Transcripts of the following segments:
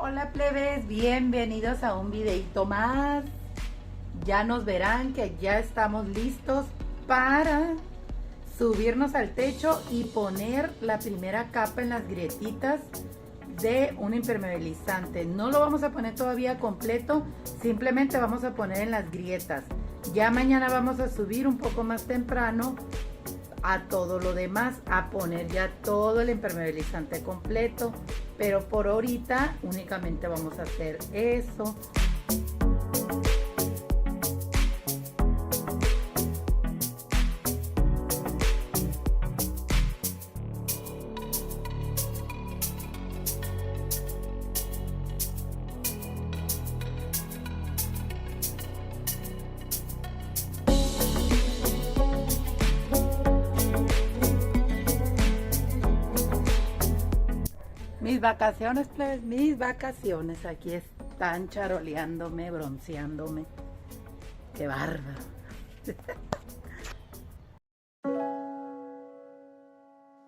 Hola plebes, bienvenidos a un videito más. Ya nos verán que ya estamos listos para subirnos al techo y poner la primera capa en las grietitas de un impermeabilizante. No lo vamos a poner todavía completo, simplemente vamos a poner en las grietas. Ya mañana vamos a subir un poco más temprano a todo lo demás, a poner ya todo el impermeabilizante completo, pero por ahorita únicamente vamos a hacer eso. Mis vacaciones, plebes, mis vacaciones. Aquí están charoleándome, bronceándome. ¡Qué bárbaro!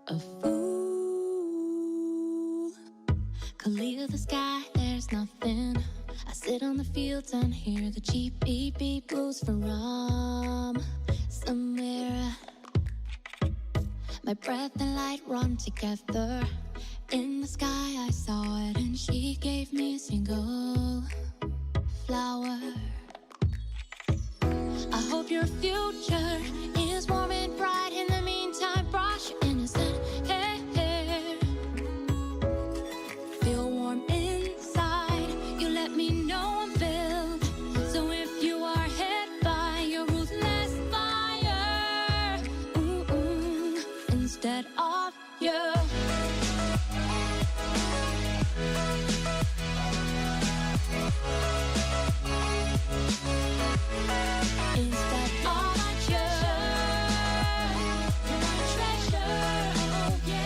A fool could leave the sky, there's nothing. I sit on the fields and hear the cheap beep beep blues from somewhere. My breath and light run together. In the sky I saw it and she gave me a single flower. I hope your future is warm and bright. In the meantime, brush your innocent hair. Feel warm inside. You let me know I'm filled. So if you are hit by your ruthless fire, instead of you. Instead of you, you're my treasure, oh yeah.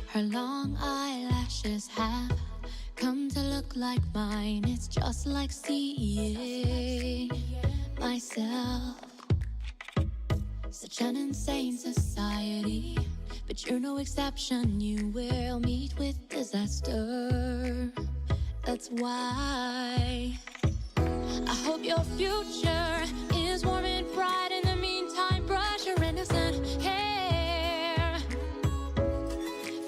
Her long eyelashes have come to look like mine. It's just like seeing myself. Such an insane society, but you're no exception. You will meet with disaster. That's why I hope your future is warm and bright. In the meantime, brush your innocent hair.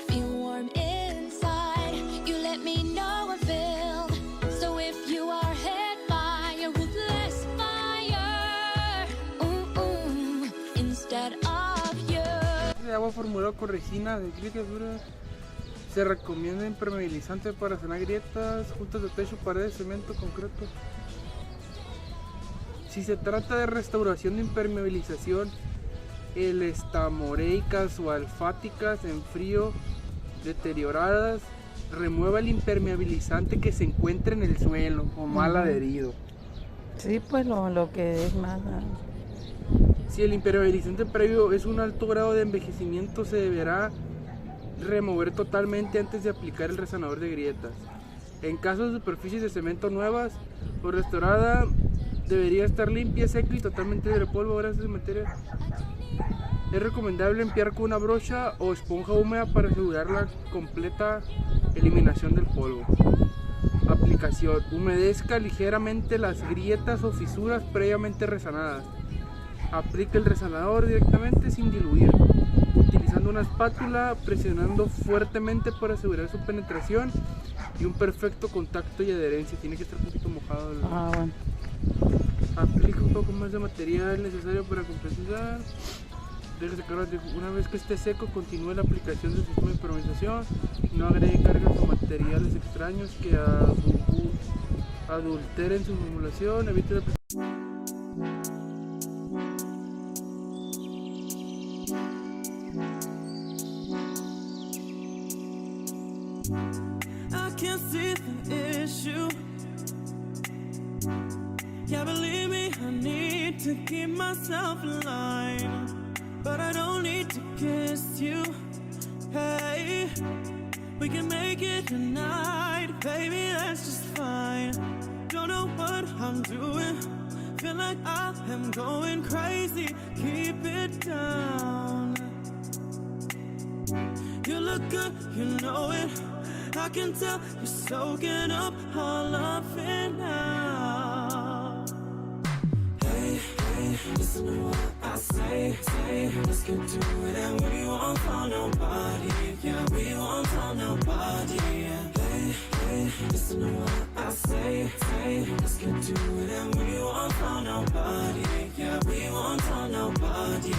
Feel warm inside. You let me know I'm filled. So if you are hit by a ruthless fire, instead of you. De agua formulado con resina de grietas duras. Se recomienda impermeabilizante para sanar grietas, juntas de techo, paredes, cemento, concreto. Si se trata de restauración de impermeabilización, el estamoreicas o alfáticas en frío deterioradas, remueva el impermeabilizante que se encuentre en el suelo o mal adherido. Sí, pues lo que es más. Si el impermeabilizante previo es un alto grado de envejecimiento, se deberá remover totalmente antes de aplicar el resanador de grietas. En caso de superficies de cemento nuevas o restaurada, debería estar limpia, seca y totalmente libre de polvo, grasas y materia. Es recomendable limpiar con una brocha o esponja húmeda para asegurar la completa eliminación del polvo. Aplicación: humedezca ligeramente las grietas o fisuras previamente resanadas. Aplica el resanador directamente sin diluir, utilizando una espátula, presionando fuertemente para asegurar su penetración y un perfecto contacto y adherencia. Tiene que estar un poquito mojado. Bueno. Aplica un poco más de material necesario para completar. Deje secar. Una vez que esté seco, continúe la aplicación del sistema de impermeabilización. No agregue cargas o materiales extraños que adulteren su formulación. Evite la I can't see the issue. Yeah, believe me, I need to keep myself in line, but I don't need to kiss you. Hey, we can make it tonight, baby, that's just fine. Don't know what I'm doing, feel like I am going crazy. Keep it down. look good, you know it. I can tell you're soaking up all of it now. Hey, hey, listen to what I say. Let's get to it and we won't tell nobody. Yeah, we won't tell nobody. Hey, hey, listen to what I say. Let's get to it and we won't tell nobody. Yeah, we won't tell nobody.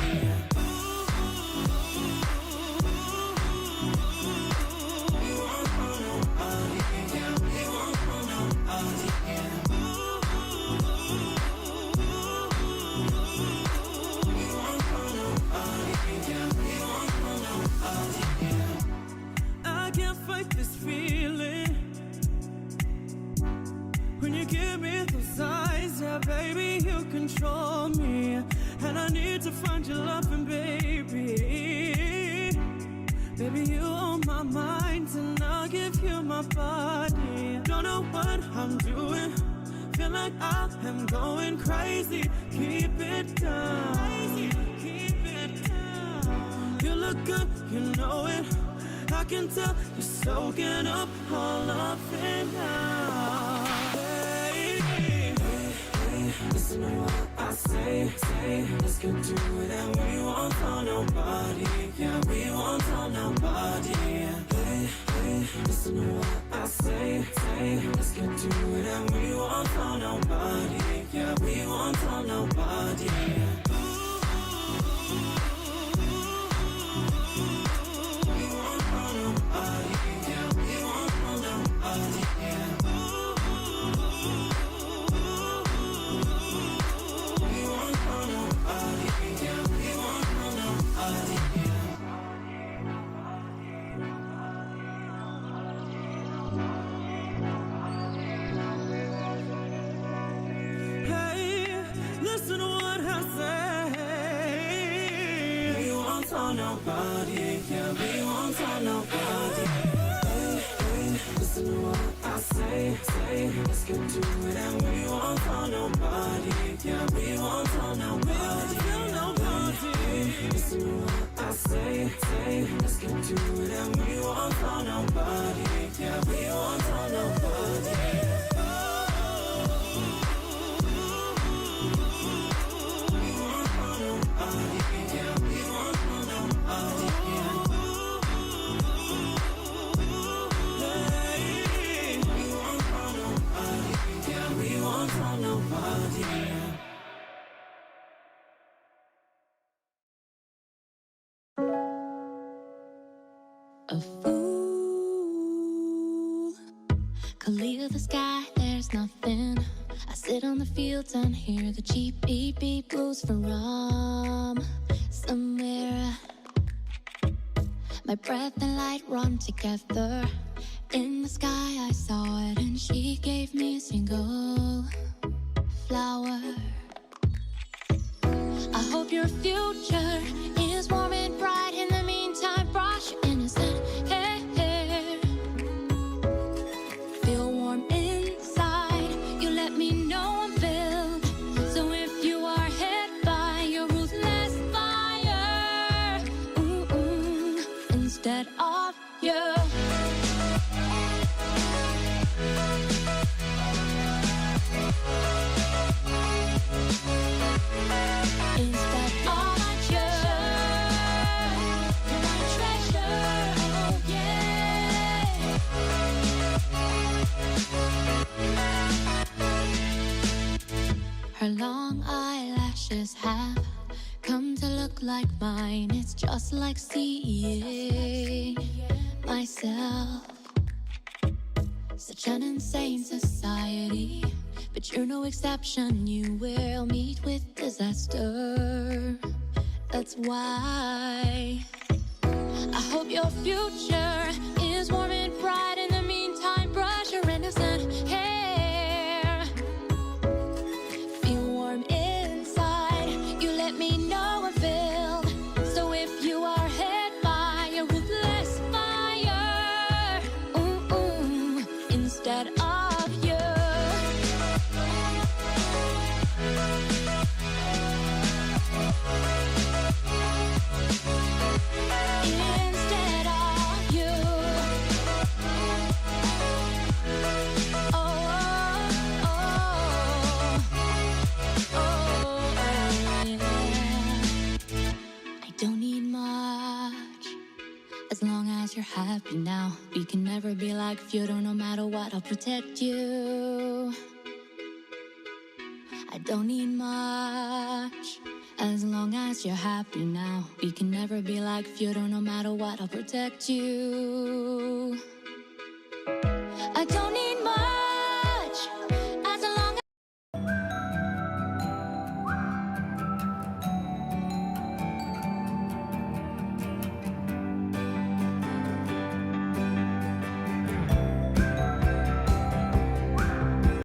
This feeling when you give me those eyes, yeah, baby, you control me, and I need to find your loving, baby. Baby, you on my mind, and I'll give you my body. Don't know what I'm doing, feel like I am going crazy. Keep it down, keep it down. You look good, you know it. I can tell you're soaking up all of it now. Hey, hey, hey, listen to what I say. Let's get to it and we won't tell nobody. Yeah, we won't tell nobody. Hey, hey, listen to what I say. Let's get to it and we won't tell nobody. Yeah, we won't tell nobody. Nobody, yeah, we won't tell nobody. Hey, hey, listen to what I say. Let's get to it and we won't tell nobody. Yeah, we won't tell nobody. Hey, listen to what I say. Let's get to it and we won't tell nobody. Yeah, we won't tell nobody. A fool could leave the sky, there's nothing. I sit on the fields and hear the cheap beep beep blues from somewhere. My breath and light run together. In the sky I saw it and she gave me a single flower. I hope your future is warm and bright. In the meantime, brush your innocent hair. Feel warm inside. You let me know I'm filled. So if you are hit by your ruthless fire, instead of you. Her long eyelashes have come to look like mine. It's just like seeing myself. Such an insane society, but you're no exception. You will meet with disaster. That's why I hope your future is warm and bright. In the meantime, brush your innocent hair. Instead of now. We can never be like feudal, no matter what, I'll protect you. I don't need much, as long as you're happy now. We can never be like feudal, no matter what, I'll protect you.